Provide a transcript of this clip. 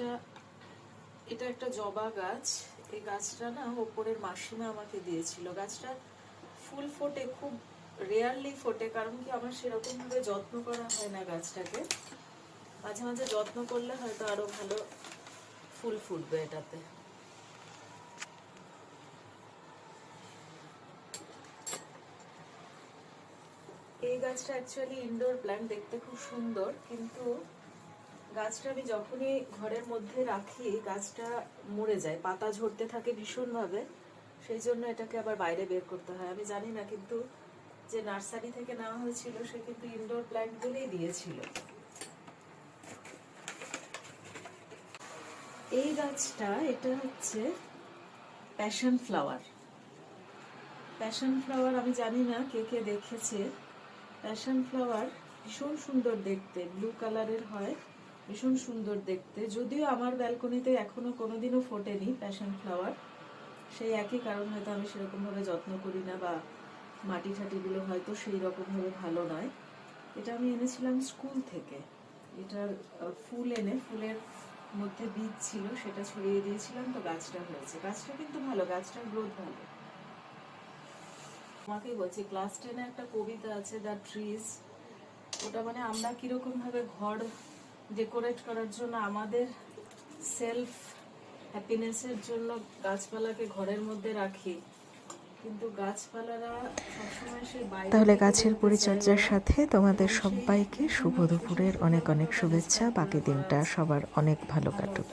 এটা এটা একটা জবা গাছ। এই গাছটা না ওপরের মাসিমা আমাকে দিয়েছিল। গাছটা ফুল ফোটে, খুব রেয়ারলি ফোটে, কারণ কি আমার সেরকম ভাবে যত্ন করা হয় না গাছটাকে। মাঝে মাঝে যত্ন করলে হয়তো আরো ভালো ফুল ফুটবে এটাতে। এই গাছটা অ্যাকচুয়ালি ইনডোর প্ল্যান্ট, দেখতে খুব সুন্দর, কিন্তু গাছটা আমি যখনই ঘরের মধ্যে রাখি গাছটা মরে যায়, পাতা ঝরতে থাকে ভীষণভাবে। সেই জন্য এটাকে আবার বাইরে বের করতে হয়। আমি জানি না, কিন্তু যে নার্সারি থেকে নেওয়া হয়েছিল সে কিন্তু ইনডোর প্ল্যান্টগুলোই দিয়েছিল। এই গাছটা, এটা হচ্ছে প্যাশন ফ্লাওয়ার। প্যাশন ফ্লাওয়ার আমি জানি না কে কে দেখেছে। প্যাশন ফ্লাওয়ার ভীষণ সুন্দর দেখতে, ব্লু কালারের হয়, ভীষণ সুন্দর দেখতে। যদিও আমার ব্যালকনিতে এখনো কোনোদিনও ফোটেনি প্যাশন ফ্লাওয়ার, সেই একই কারণ হয়তো আমি সেরকমভাবে যত্ন করি না, বা মাটি ঠাটিগুলো হয়তো সেই রকমভাবে ভালো নয়। এটা আমি এনেছিলাম স্কুল থেকে। এটার ফুল এনে, ফুলের মধ্যে বীজ ছিল, সেটা ছড়িয়ে দিয়েছিলাম, তো গাছটা হয়েছে। গাছটা কিন্তু ভালো, গাছটার গ্রোথ ভালো। তোমাকেই বলছি, ক্লাস 10-এ একটা কবিতা আছে, দ্য ট্রিজ। ওটা মানে আমরা কিরকম ভাবে ঘর ডেকোরেট করার জন্য, আমাদের সেলফ হ্যাপিনেসের জন্য গাছপালাকে ঘরের মধ্যে রাখি, কিন্তু গাছপালারা সবসময় সেই বাইরে। তাহলে গাছের পরিচর্যার সাথে তোমাদের সবাইকে শুভ দুপুরের অনেক অনেক শুভেচ্ছা। বাকি দিনটা সবার অনেক ভালো কাটুক।